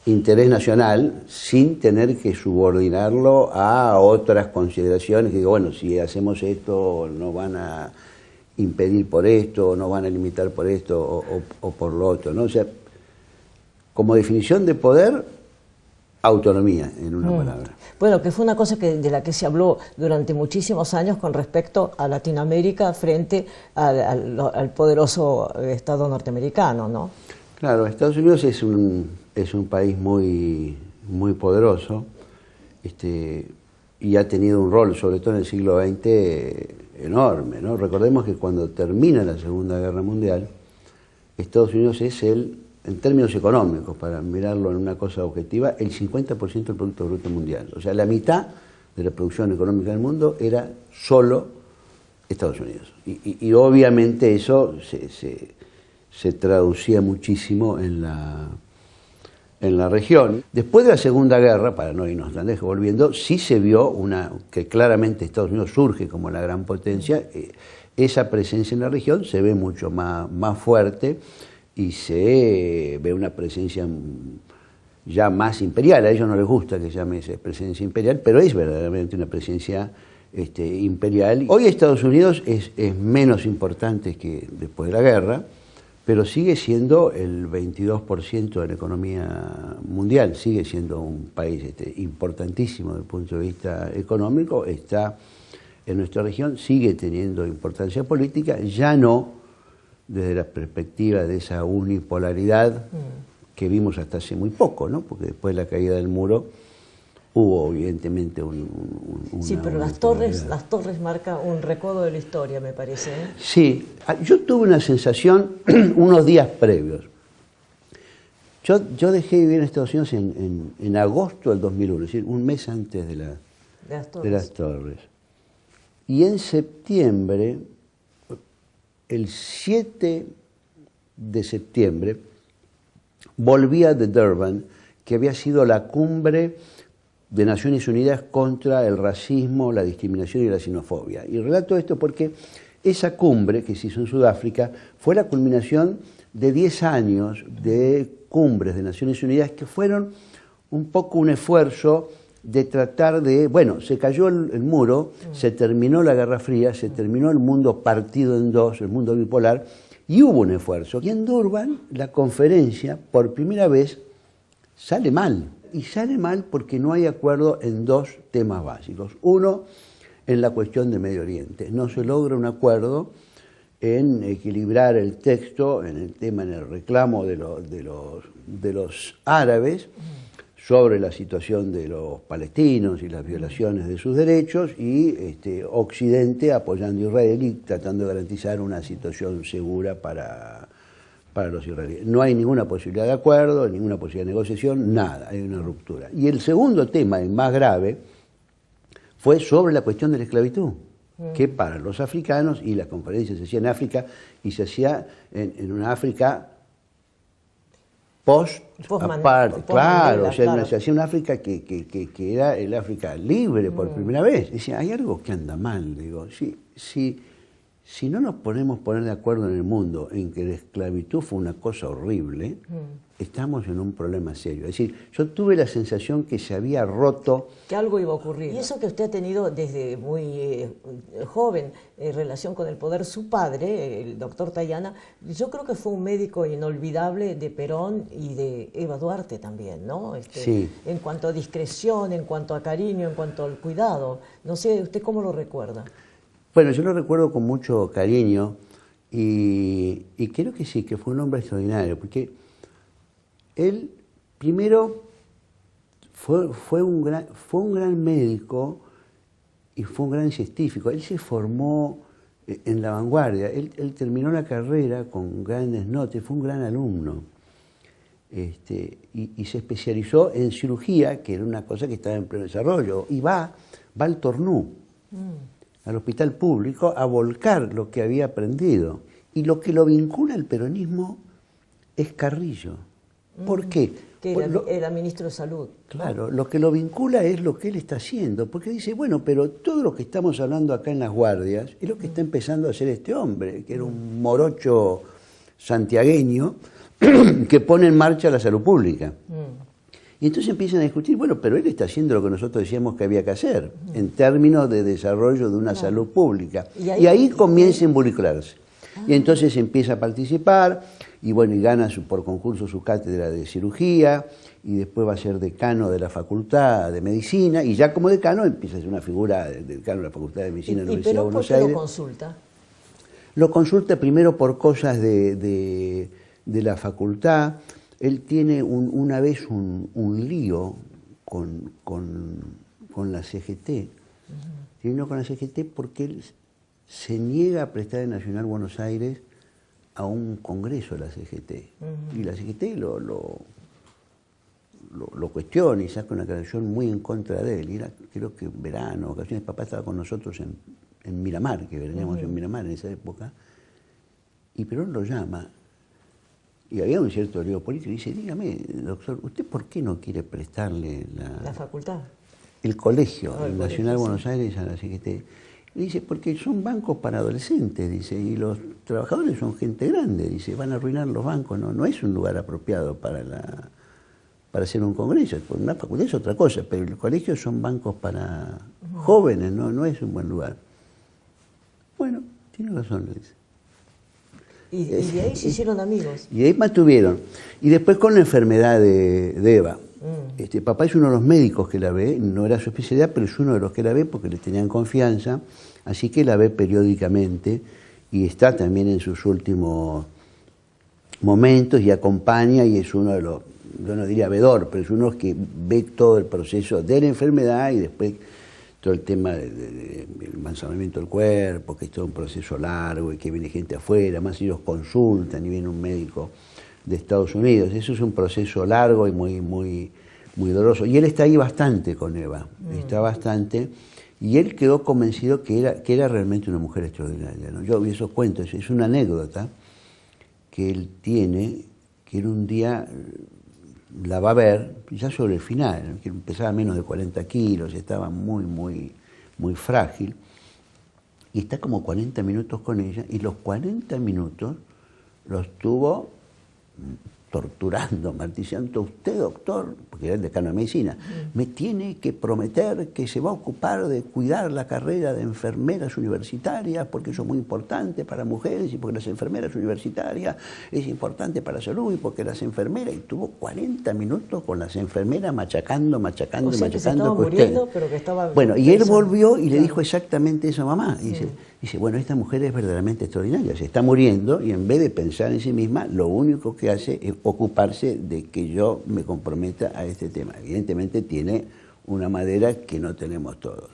interés nacional sin tener que subordinarlo a otras consideraciones, que digo, bueno, si hacemos esto nos van a impedir por esto, nos van a limitar por esto o por lo otro, ¿no? O sea, como definición de poder, autonomía, en una palabra. Bueno, que fue una cosa de la que se habló durante muchísimos años con respecto a Latinoamérica frente al poderoso Estado norteamericano, ¿no? Claro, Estados Unidos es un país muy poderoso y ha tenido un rol, sobre todo en el siglo XX, enorme, ¿no? Recordemos que cuando termina la Segunda Guerra Mundial, Estados Unidos es en términos económicos, para mirarlo en una cosa objetiva, el 50% del Producto Bruto Mundial. O sea, la mitad de la producción económica del mundo era solo Estados Unidos. Y obviamente eso se traducía muchísimo en la región. Después de la Segunda Guerra, para no irnos tan lejos volviendo, sí se vio que claramente Estados Unidos surge como la gran potencia. Esa presencia en la región se ve mucho más fuerte y se ve una presencia ya más imperial. A ellos no les gusta que se llame esa presencia imperial, pero es verdaderamente una presencia imperial. Hoy Estados Unidos es menos importante que después de la guerra, pero sigue siendo el 22% de la economía mundial, sigue siendo un país importantísimo desde el punto de vista económico, está en nuestra región, sigue teniendo importancia política, ya no desde la perspectiva de esa unipolaridad que vimos hasta hace muy poco, ¿no? Porque después de la caída del muro hubo evidentemente sí, pero las torres marcan un recodo de la historia, me parece, ¿eh? Sí, yo tuve una sensación unos días previos. Yo dejé de vivir en Estados Unidos en agosto del 2001, es decir, un mes antes de las torres. Y en septiembre, el 7 de septiembre, volvía de Durban, que había sido la cumbre de Naciones Unidas contra el racismo, la discriminación y la xenofobia. Y relato esto porque esa cumbre que se hizo en Sudáfrica fue la culminación de 10 años de cumbres de Naciones Unidas que fueron un poco un esfuerzo de tratar de, bueno, se cayó el muro, se terminó la Guerra Fría, se terminó el mundo partido en dos, el mundo bipolar, y hubo un esfuerzo. Y en Durban la conferencia, por primera vez, sale mal. Y sale mal porque no hay acuerdo en dos temas básicos. Uno, en la cuestión de Medio Oriente. No se logra un acuerdo en equilibrar el texto, en el reclamo de los árabes sobre la situación de los palestinos y las violaciones de sus derechos, y Occidente apoyando a Israel y tratando de garantizar una situación segura para los israelíes. No hay ninguna posibilidad de acuerdo, ninguna posibilidad de negociación, nada, hay una ruptura. Y el segundo tema, el más grave, fue sobre la cuestión de la esclavitud, que para los africanos, y la conferencia se hacía en África, y se hacía en una África aparte, claro, o sea, claro. Se hacía una África que era el África libre por primera vez. Decía, hay algo que anda mal, digo, si no nos podemos poner de acuerdo en el mundo en que la esclavitud fue una cosa horrible, estamos en un problema serio. Es decir, yo tuve la sensación que se había roto... Que algo iba a ocurrir. Y eso que usted ha tenido desde muy joven en relación con el poder, su padre, el doctor Tayana, yo creo que fue un médico inolvidable de Perón y de Eva Duarte también, ¿no? Sí. En cuanto a discreción, en cuanto a cariño, en cuanto al cuidado. No sé, ¿usted cómo lo recuerda? Bueno, yo lo recuerdo con mucho cariño y creo que sí, que fue un hombre extraordinario, porque él primero fue un gran médico y fue un gran científico. Él se formó en la vanguardia, él terminó la carrera con grandes notas, fue un gran alumno. Y se especializó en cirugía, que era una cosa que estaba en pleno desarrollo, y va al Tornú. Al hospital público a volcar lo que había aprendido. Y lo que lo vincula al peronismo es Carrillo. ¿Por qué? Que era ministro de Salud. Claro, lo que lo vincula es lo que él está haciendo, porque dice, bueno, pero todo lo que estamos hablando acá en las guardias es lo que está empezando a hacer este hombre, que era un morocho santiagueño que pone en marcha la salud pública. Y entonces empiezan a discutir, bueno, pero él está haciendo lo que nosotros decíamos que había que hacer, en términos de desarrollo de una salud pública. Y ahí comienza a involucrarse. Y entonces empieza a participar, y bueno, y gana por concurso su cátedra de cirugía, y después va a ser decano de la Facultad de Medicina, y ya como decano empieza a ser una figura de decano de la Facultad de Medicina de la Universidad de Buenos Aires. ¿Y por qué lo consulta? Lo consulta primero por cosas de la facultad. Él tiene una vez un lío con la CGT. Tiene un lío con la CGT porque él se niega a prestar en Nacional Buenos Aires a un congreso de la CGT. Y la CGT lo cuestiona y saca una declaración muy en contra de él. Y era, creo que en verano, ocasiones, papá estaba con nosotros en Miramar, que veníamos en Miramar en esa época, y Perón lo llama, y había un cierto lío político, y dice, dígame, doctor, ¿usted por qué no quiere prestarle la facultad? El colegio, el Nacional Buenos Aires a la CGT? Dice, porque son bancos para adolescentes, dice, y los trabajadores son gente grande, dice, van a arruinar los bancos, no es un lugar apropiado para hacer un congreso. Una facultad es otra cosa, pero los colegios son bancos para jóvenes, no es un buen lugar. Bueno, tiene razón, le dice. Y de ahí se hicieron amigos. Y ahí mantuvieron. Y después con la enfermedad de Eva. Papá es uno de los médicos que la ve, no era su especialidad, pero es uno de los que la ve porque le tenían confianza, así que la ve periódicamente y está también en sus últimos momentos y acompaña, y es uno de los, yo no diría vedor, pero es uno que ve todo el proceso de la enfermedad y después todo el tema del embalsamamiento del cuerpo, que es todo un proceso largo y que viene gente afuera, más ellos consultan y viene un médico de Estados Unidos. Eso es un proceso largo y muy doloroso. Y él está ahí bastante con Eva, está bastante, y él quedó convencido que era realmente una mujer extraordinaria, ¿no? Yo vi esos cuentos, es una anécdota que él tiene, que él un día la va a ver, ya sobre el final, que pesaba menos de 40 kilos, estaba muy frágil, y está como 40 minutos con ella, y los 40 minutos los tuvo torturando, martillando. Usted, doctor, porque era el decano de medicina, me tiene que prometer que se va a ocupar de cuidar la carrera de enfermeras universitarias, porque eso es muy importante para mujeres y porque las enfermeras universitarias es importante para la salud y porque las enfermeras, y tuvo 40 minutos con las enfermeras machacando. O sea, que se estaba muriendo, pero que estaba... Bueno, y él volvió y le dijo exactamente eso a mamá. Y dice, bueno, esta mujer es verdaderamente extraordinaria, se está muriendo y en vez de pensar en sí misma, lo único que hace es ocuparse de que yo me comprometa a este tema. Evidentemente tiene una madera que no tenemos todos.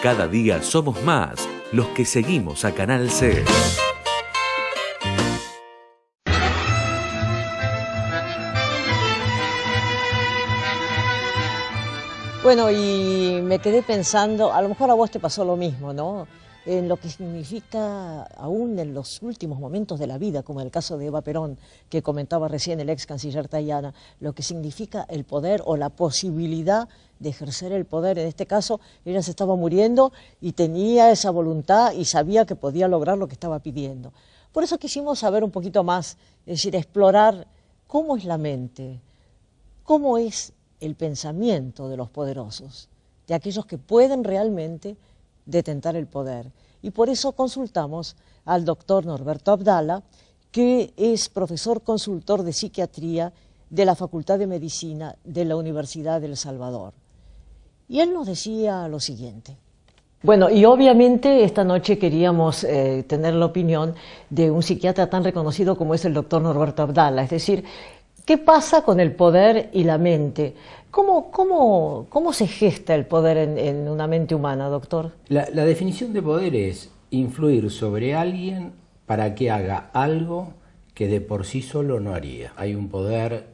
Cada día somos más los que seguimos a Canal C. Bueno, y me quedé pensando, a lo mejor a vos te pasó lo mismo, ¿no? En lo que significa, aún en los últimos momentos de la vida, como en el caso de Eva Perón, que comentaba recién el ex canciller Tayana, lo que significa el poder o la posibilidad de ejercer el poder. En este caso, ella se estaba muriendo y tenía esa voluntad y sabía que podía lograr lo que estaba pidiendo. Por eso quisimos saber un poquito más, es decir, explorar cómo es la mente, cómo es el pensamiento de los poderosos, de aquellos que pueden realmente detentar el poder. Y por eso consultamos al doctor Norberto Abdala, que es profesor consultor de psiquiatría de la Facultad de Medicina de la Universidad de El Salvador. Y él nos decía lo siguiente. Bueno, y obviamente esta noche queríamos tener la opinión de un psiquiatra tan reconocido como es el doctor Norberto Abdala, es decir, ¿qué pasa con el poder y la mente? ¿Cómo se gesta el poder en una mente humana, doctor? La definición de poder es influir sobre alguien para que haga algo que de por sí solo no haría. Hay un poder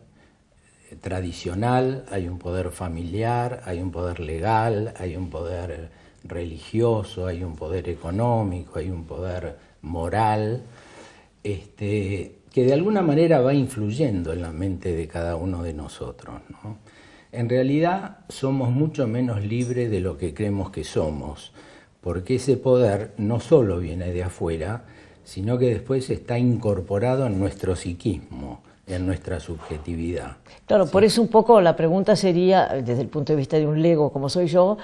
tradicional, hay un poder familiar, hay un poder legal, hay un poder religioso, hay un poder económico, hay un poder moral, que de alguna manera va influyendo en la mente de cada uno de nosotros, ¿no? En realidad somos mucho menos libres de lo que creemos que somos, porque ese poder no solo viene de afuera, sino que después está incorporado en nuestro psiquismo, en nuestra subjetividad. Claro, ¿sí? Por eso un poco la pregunta sería, desde el punto de vista de un lego como soy yo,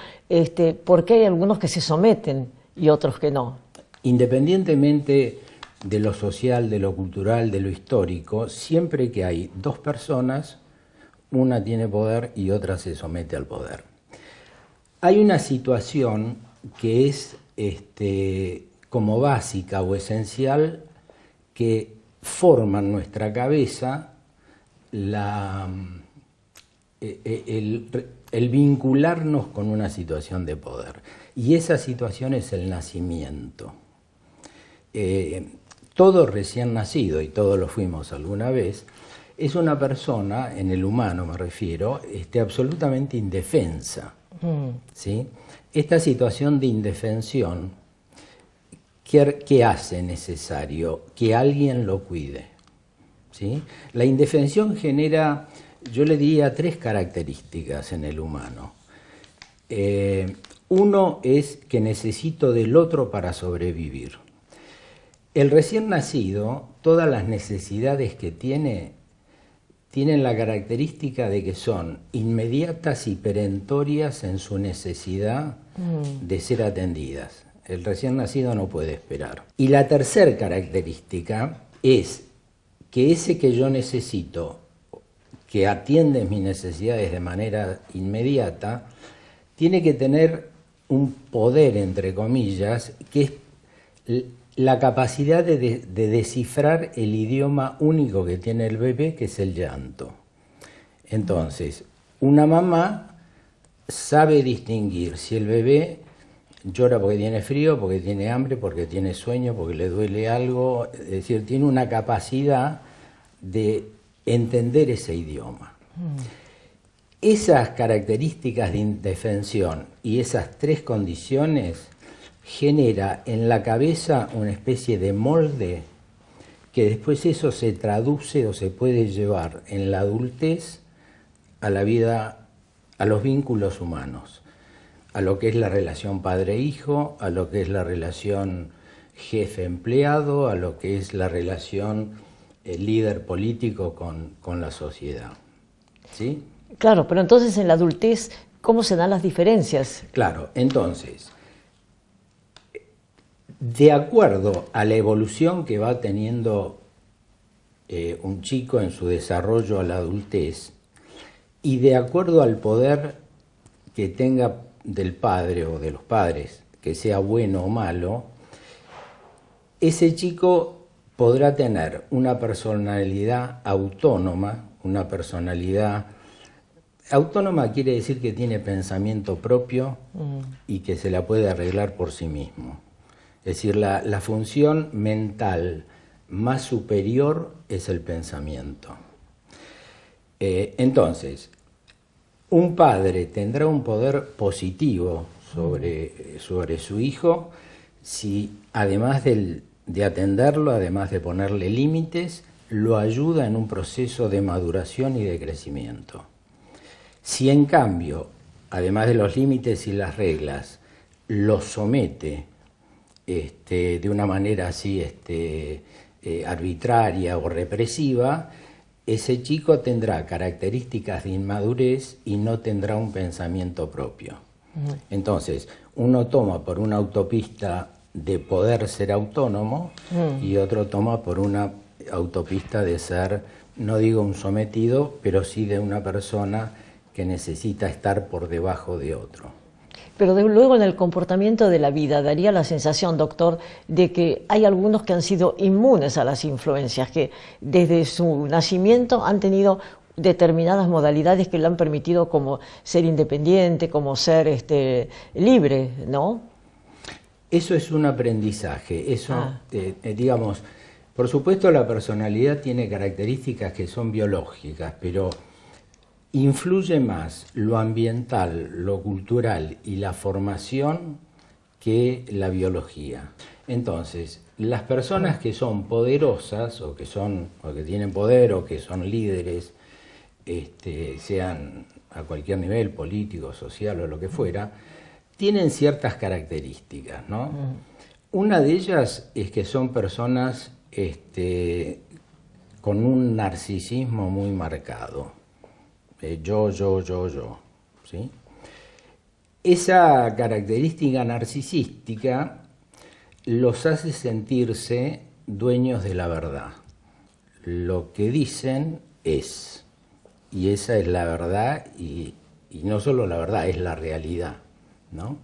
¿por qué hay algunos que se someten y otros que no? Independientemente de lo social, de lo cultural, de lo histórico, siempre que hay dos personas, una tiene poder y otra se somete al poder. Hay una situación que es como básica o esencial que forma en nuestra cabeza el vincularnos con una situación de poder. Y esa situación es el nacimiento. Todo recién nacido, y todos lo fuimos alguna vez, es una persona, en el humano me refiero, absolutamente indefensa. ¿Sí? Esta situación de indefensión, ¿qué hace necesario? Que alguien lo cuide. ¿Sí? La indefensión genera, yo le diría, 3 características en el humano. Uno es que necesito del otro para sobrevivir. El recién nacido, todas las necesidades que tienen la característica de que son inmediatas y perentorias en su necesidad de ser atendidas. El recién nacido no puede esperar. Y la tercera característica es que ese que yo necesito, que atiende mis necesidades de manera inmediata, tiene que tener un poder, entre comillas, que es la capacidad de descifrar el idioma único que tiene el bebé, que es el llanto. Entonces, una mamá sabe distinguir si el bebé llora porque tiene frío, porque tiene hambre, porque tiene sueño, porque le duele algo. Es decir, tiene una capacidad de entender ese idioma. Esas características de indefensión y esas 3 condiciones genera en la cabeza una especie de molde que después eso se traduce o se puede llevar en la adultez a la vida, a los vínculos humanos, a lo que es la relación padre-hijo, a lo que es la relación jefe-empleado, a lo que es la relación líder político con la sociedad. ¿Sí? Claro, pero entonces en la adultez, ¿cómo se dan las diferencias? Claro, entonces, de acuerdo a la evolución que va teniendo un chico en su desarrollo a la adultez, y de acuerdo al poder que tenga del padre o de los padres, que sea bueno o malo, ese chico podrá tener una personalidad autónoma. Una personalidad autónoma quiere decir que tiene pensamiento propio y que se la puede arreglar por sí mismo. Es decir, la función mental más superior es el pensamiento. Entonces, un padre tendrá un poder positivo sobre su hijo si, además de atenderlo, además de ponerle límites, lo ayuda en un proceso de maduración y de crecimiento. Si en cambio, además de los límites y las reglas, lo somete de una manera así arbitraria o represiva, ese chico tendrá características de inmadurez y no tendrá un pensamiento propio. Entonces, uno toma por una autopista de poder ser autónomo y otro toma por una autopista de ser, no digo un sometido, pero sí de una persona que necesita estar por debajo de otro. Pero luego en el comportamiento de la vida daría la sensación, doctor, de que hay algunos que han sido inmunes a las influencias, que desde su nacimiento han tenido determinadas modalidades que le han permitido como ser independiente, como ser libre, ¿no? Eso es un aprendizaje, digamos, por supuesto la personalidad tiene características que son biológicas, pero influye más lo ambiental, lo cultural y la formación que la biología. Entonces, las personas que son poderosas o que tienen poder o que son líderes, sean a cualquier nivel, político, social o lo que fuera, tienen ciertas características, ¿no? Una de ellas es que son personas con un narcisismo muy marcado. Yo, ¿sí? Esa característica narcisística los hace sentirse dueños de la verdad. Lo que dicen es, y esa es la verdad, y no solo la verdad, es la realidad, ¿no?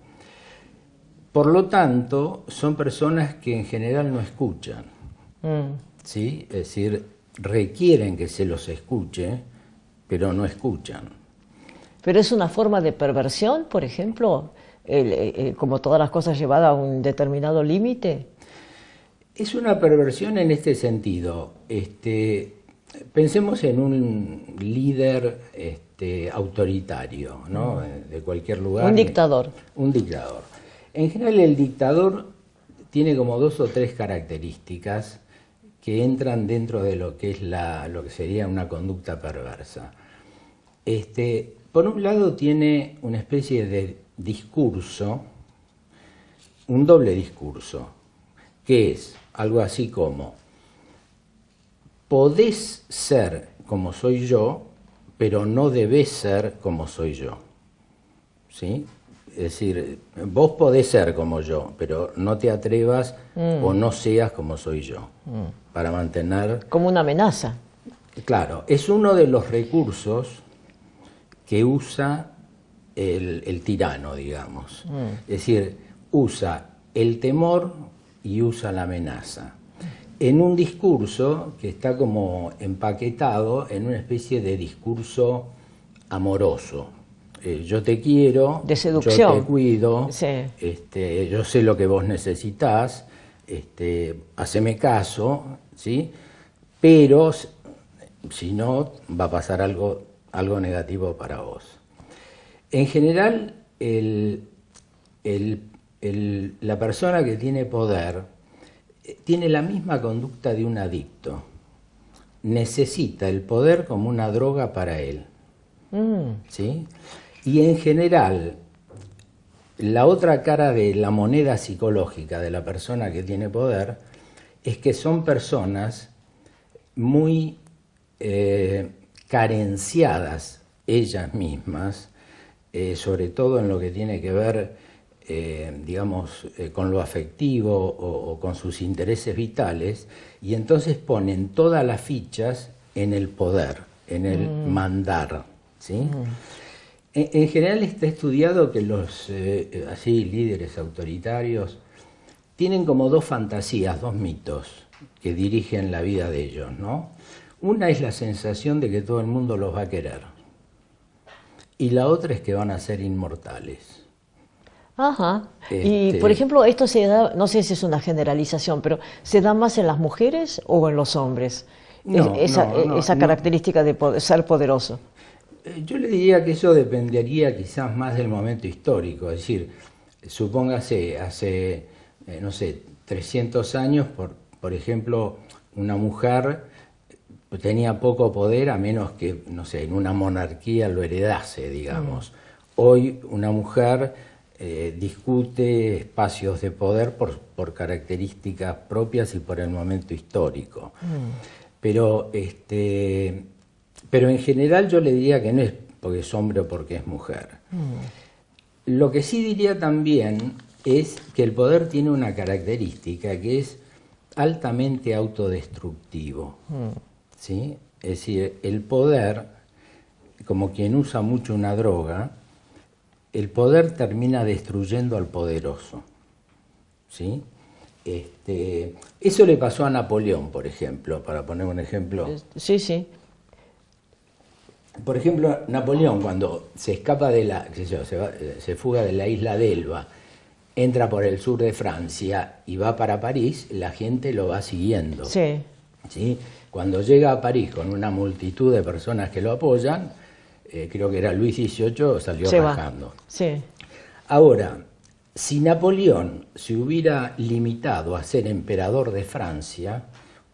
Por lo tanto, son personas que en general no escuchan, ¿sí? Es decir, requieren que se los escuche, pero no escuchan. Pero es una forma de perversión, por ejemplo, como todas las cosas llevadas a un determinado límite. Es una perversión en este sentido. Pensemos en un líder autoritario, ¿no? De cualquier lugar. Un dictador. Un dictador. En general el dictador tiene como 2 o 3 características que entran dentro de lo que es lo que sería una conducta perversa. Por un lado tiene una especie de discurso, un doble discurso, que es algo así como: podés ser como soy yo, pero no debés ser como soy yo. ¿Sí? Es decir, vos podés ser como yo, pero no te atrevas o no seas como soy yo, para mantener... Como una amenaza. Claro, es uno de los recursos que usa el tirano, digamos. Es decir, usa el temor y usa la amenaza. En un discurso que está como empaquetado en una especie de discurso amoroso. Yo te quiero, de seducción. Yo te cuido, sí. Yo sé lo que vos necesitás, haceme caso, ¿sí? Pero si no, va a pasar algo negativo para vos. En general, la persona que tiene poder tiene la misma conducta de un adicto. Necesita el poder como una droga para él. ¿Sí? Y en general, la otra cara de la moneda psicológica de la persona que tiene poder es que son personas muy carenciadas ellas mismas, sobre todo en lo que tiene que ver, digamos, con lo afectivo o con sus intereses vitales, y entonces ponen todas las fichas en el poder, en el mandar, ¿sí? En general está estudiado que los así líderes autoritarios tienen como 2 fantasías, 2 mitos que dirigen la vida de ellos, ¿no? Una es la sensación de que todo el mundo los va a querer, y la otra es que van a ser inmortales. Ajá. Y, por ejemplo, esto se da, no sé si es una generalización, pero ¿se da más en las mujeres o en los hombres? No, esa característica de ser poderoso. Yo le diría que eso dependería quizás más del momento histórico. Es decir, supóngase hace, no sé, 300 años, por ejemplo, una mujer tenía poco poder a menos que, no sé, en una monarquía lo heredase, digamos. Hoy una mujer discute espacios de poder por características propias y por el momento histórico. Pero en general yo le diría que no es porque es hombre o porque es mujer. Lo que sí diría también es que el poder tiene una característica que es altamente autodestructivo. ¿Sí? Es decir, el poder, como quien usa mucho una droga, el poder termina destruyendo al poderoso. ¿Sí? Eso le pasó a Napoleón, por ejemplo, para poner un ejemplo. Sí, sí. Por ejemplo, Napoleón, cuando se escapa de se fuga de la isla de Elba, entra por el sur de Francia y va para París, la gente lo va siguiendo. Sí. ¿Sí? Cuando llega a París con una multitud de personas que lo apoyan, creo que era Luis XVIII, salió rajando. Sí. Ahora, si Napoleón se hubiera limitado a ser emperador de Francia,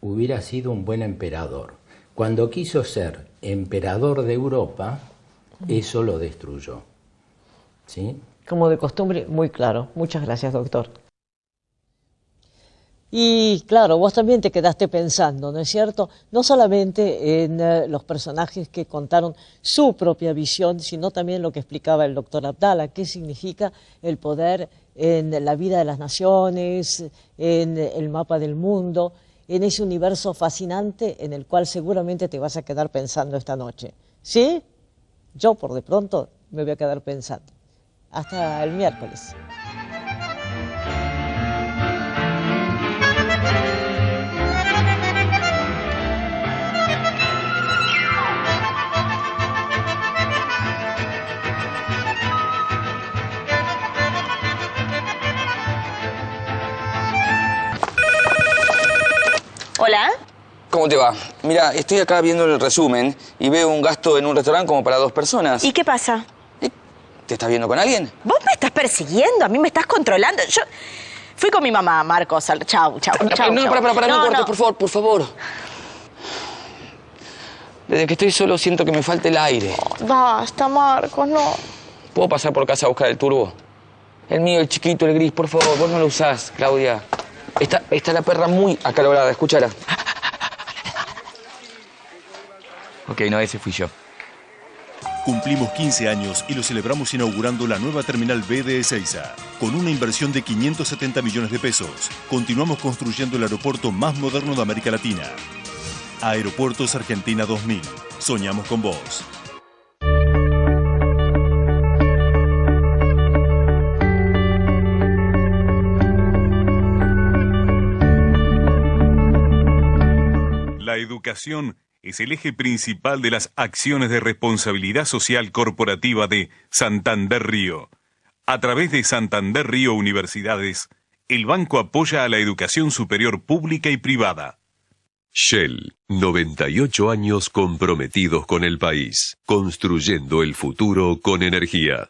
hubiera sido un buen emperador. Cuando quiso ser emperador de Europa, eso lo destruyó. ¿Sí? Como de costumbre, muy claro. Muchas gracias, doctor. Y claro, vos también te quedaste pensando, ¿no es cierto? No solamente en los personajes que contaron su propia visión, sino también lo que explicaba el doctor Abdala, qué significa el poder en la vida de las naciones, en el mapa del mundo, en ese universo fascinante en el cual seguramente te vas a quedar pensando esta noche. ¿Sí? Yo por de pronto me voy a quedar pensando. Hasta el miércoles. Hola. ¿Cómo te va? Mira, estoy acá viendo el resumen y veo un gasto en un restaurante como para 2 personas. ¿Y qué pasa? ¿Te estás viendo con alguien? ¿Vos me estás persiguiendo? ¿A mí me estás controlando? Yo fui con mi mamá, Marcos. Chau. No, no cortes, por favor. Desde que estoy solo siento que me falta el aire. Basta, Marcos, no. ¿Puedo pasar por casa a buscar el turbo? El mío, el chiquito, el gris, por favor. Vos no lo usás, Claudia. Está la perra muy acalorada, escúchala. Ok, no, ese fui yo. Cumplimos 15 años y lo celebramos inaugurando la nueva terminal B de Ezeiza. Con una inversión de 570 millones de pesos, continuamos construyendo el aeropuerto más moderno de América Latina. Aeropuertos Argentina 2000. Soñamos con vos. La educación es el eje principal de las acciones de responsabilidad social corporativa de Santander Río. A través de Santander Río Universidades, el banco apoya a la educación superior pública y privada. Shell, 98 años comprometidos con el país, construyendo el futuro con energía.